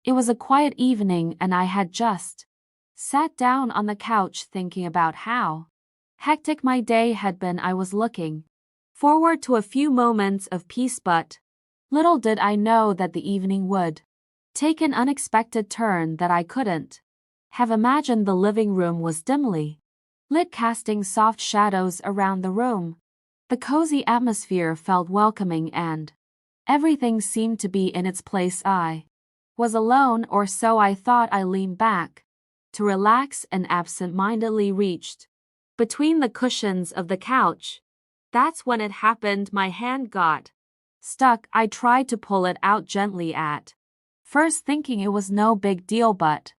It was a quiet evening and I had just sat down on the couch thinking about how hectic my day had been. I was looking forward to a few moments of peace, but little did I know that the evening would take an unexpected turn that I couldn't have imagined. The living room was dimly lit, casting soft shadows around the room. The cozy atmosphere felt welcoming and everything seemed to be in its place. I was alone, or so I thought. I leaned back to relax and absent-mindedly reached between the cushions of the couch. That's when it happened. My hand got stuck. I tried to pull it out gently at first, thinking it was no big deal, but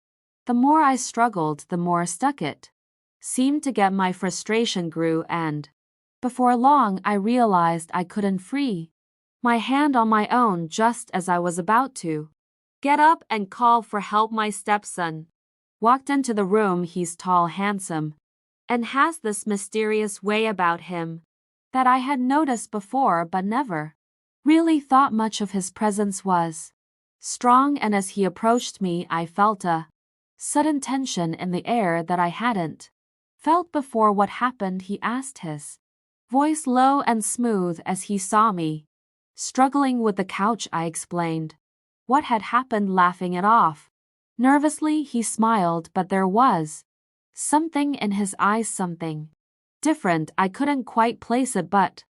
the more I struggled, the more stuck it seemed to get. My frustration grew, and before long I realized I couldn't free my hand on my own. Just as I was about to get up and call for help, my stepson walked into the room. He's tall, handsome, and has this mysterious way about him that I had noticed before but never really thought much of. His presence was strong, and as he approached me, I felt a sudden tension in the air that I hadn't felt before. What happened? He asked, his voice low and smooth as he saw me struggling with the couch. I explained what had happened, laughing it off. Nervously, he smiled, but there was something in his eyes, something different. I couldn't quite place it, but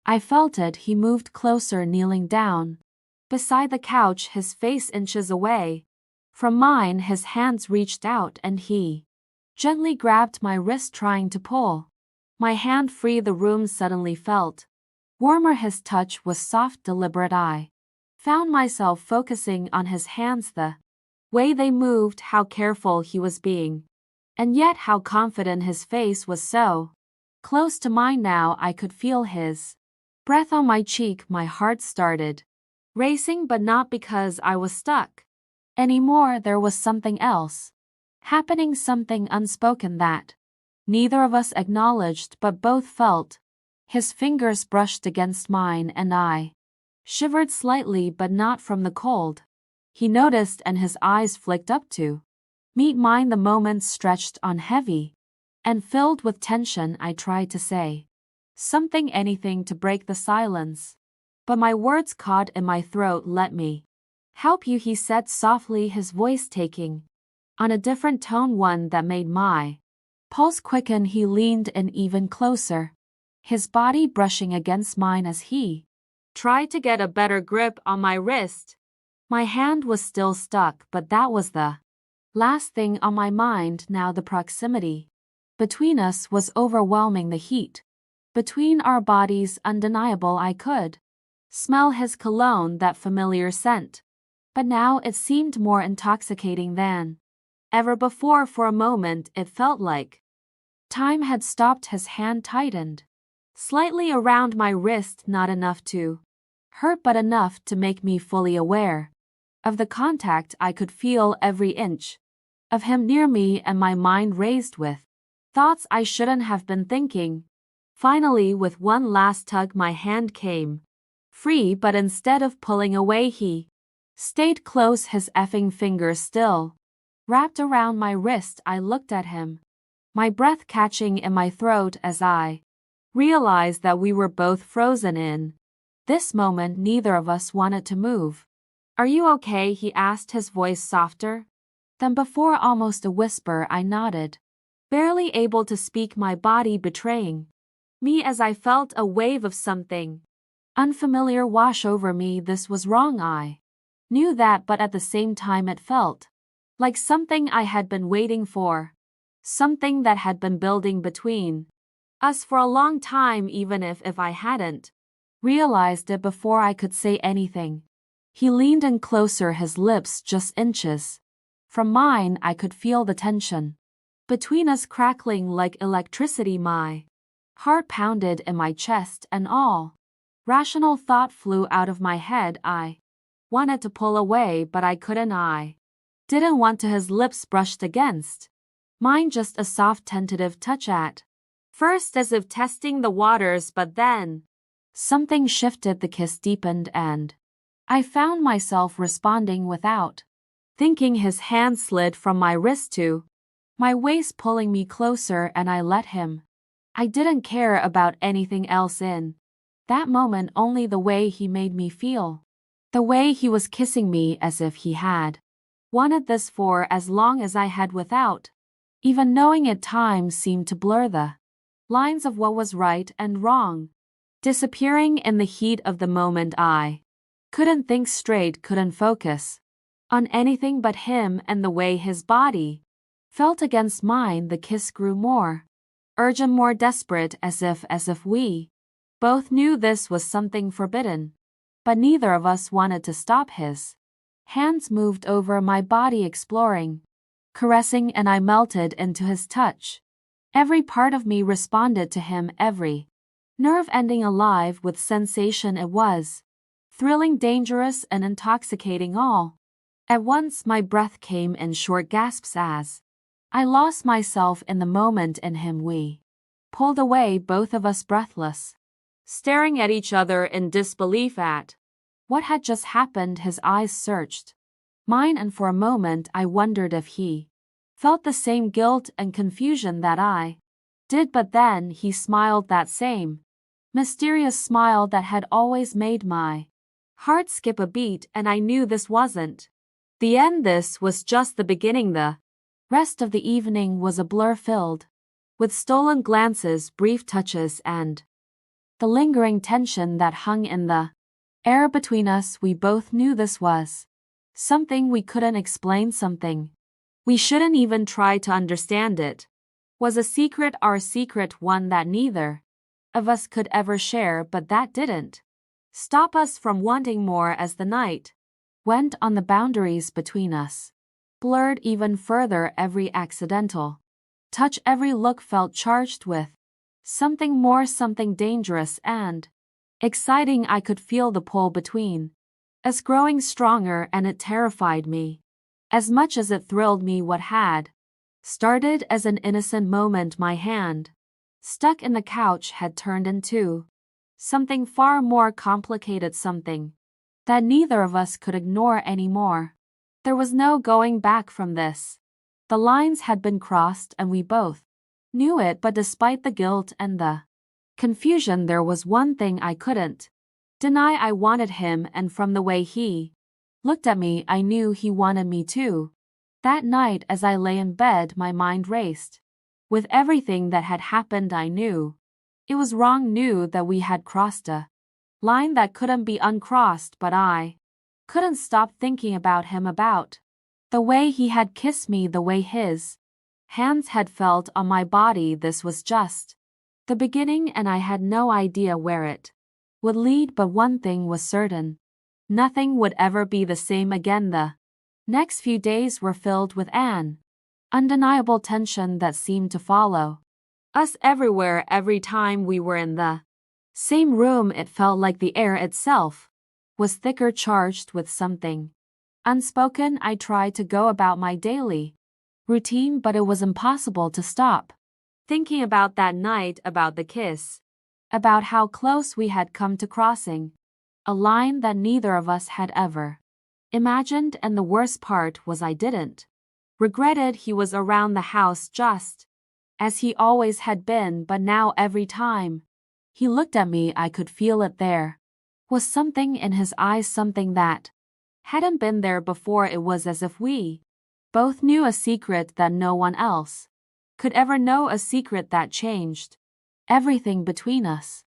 I felt it. He moved closer, kneeling down beside the couch, his face inches away from mine. His hands reached out and he gently grabbed my wrist, trying to pull my hand free. The room suddenly felt warmer. His touch was soft, deliberate. I found myself focusing on his hands, the way they moved, how careful he was being, and yet how confident. His face was so close to mine now. I could feel his breath on my cheek. My heart started racing, but not because I was stuck anymore. There was something else happening, something unspoken that neither of us acknowledged but both felt. His fingers brushed against mine and I shivered slightly, but not from the cold. He noticed and his eyes flicked up to meet mine. The moment stretched on, heavy and filled with tension. I tried to say something, anything to break the silence, but my words caught in my throat. Let me help you, he said softly, his voice taking on a different tone, one that made my pulse quicken. He leaned in even closer, his body brushing against mine as he tried to get a better grip on my wrist. My hand was still stuck, but that was the last thing on my mind now. The proximity between us was overwhelming, the heat between our bodies undeniable. I could smell his cologne, that familiar scent, but now it seemed more intoxicating than ever before. For a moment it felt like time had stopped. His hand tightened slightly around my wrist, not enough to hurt but enough to make me fully aware of the contact. I could feel every inch of him near me, and my mind raced with thoughts I shouldn't have been thinking. Finally, with one last tug, my hand came free, but instead of pulling away, he stayed close, his effing fingers still wrapped around my wrist. I looked at him, my breath catching in my throat as I realized that we were both frozen in this moment. Neither of us wanted to move. Are you okay? He asked, his voice softer than before, almost a whisper. I nodded, barely able to speak, my body betraying me as I felt a wave of something unfamiliar wash over me. This was wrong. I knew that, but at the same time it felt like something I had been waiting for, something that had been building between us for a long time, even if I hadn't realized it before I could say anything. He leaned in closer, his lips just inches from mine. I could feel the tension between us crackling like electricity. My heart pounded in my chest and all rational thought flew out of my head. I wanted to pull away, but I couldn't. I didn't want to. His lips brushed against mine, just a soft tentative touch at first, as if testing the waters, but then something shifted. The kiss deepened and I found myself responding without thinking his hand slid from my wrist to my waist, pulling me closer, and I let him. I didn't care about anything else in that moment, only the way he made me feel. The way he was kissing me as if he had wanted this for as long as I had without even knowing it. Time seemed to blur the lines of what was right and wrong, disappearing in the heat of the moment. I couldn't think straight, couldn't focus on anything but him and the way his body felt against mine. The kiss grew more urgent, more desperate, as if we both knew this was something forbidden. But neither of us wanted to stop. His hands moved over my body, exploring, caressing, and I melted into his touch. Every part of me responded to him, every nerve ending alive with sensation. It was thrilling, dangerous, and intoxicating all at once. My breath came in short gasps as I lost myself in the moment in him. We pulled away, both of us breathless, staring at each other in disbelief at what had just happened. His eyes searched mine, and for a moment I wondered if he felt the same guilt and confusion that I did. But then he smiled, that same mysterious smile that had always made my heart skip a beat, and I knew this wasn't the end. This was just the beginning. The rest of the evening was a blur, filled with stolen glances, brief touches, and the lingering tension that hung in the air between us. We both knew this was something we couldn't explain, something we shouldn't even try to understand. It was a secret, our secret, one that neither of us could ever share. But that didn't stop us from wanting more. As the night went on, the boundaries between us blurred even further. Every accidental touch, every look felt charged with something more, something dangerous and exciting. I could feel the pull between us growing stronger, and it terrified me as much as it thrilled me. What had started as an innocent moment, my hand stuck in the couch, had turned into something far more complicated, something that neither of us could ignore anymore. There was no going back from this. The lines had been crossed, and we both knew it. But despite the guilt and the confusion, there was one thing I couldn't deny. I wanted him, and from the way he looked at me, I knew he wanted me too. That night, as I lay in bed, my mind raced with everything that had happened. I knew it was wrong, knew that we had crossed a line that couldn't be uncrossed, but I couldn't stop thinking about him, about the way he had kissed me, the way his hands had felt on my body. This was just the beginning, and I had no idea where it would lead. But one thing was certain: nothing would ever be the same again. The next few days were filled with an undeniable tension that seemed to follow us everywhere. Every time we were in the same room, it felt like the air itself was thicker, charged with something unspoken. I tried to go about my daily routine, but it was impossible to stop thinking about that night, about the kiss, about how close we had come to crossing a line that neither of us had ever imagined. And the worst part was, I didn't regret it. He was around the house just as he always had been, but now every time he looked at me, I could feel it. There was something in his eyes, something that hadn't been there before. It was as if we both knew a secret that no one else could ever know, a secret that changed everything between us.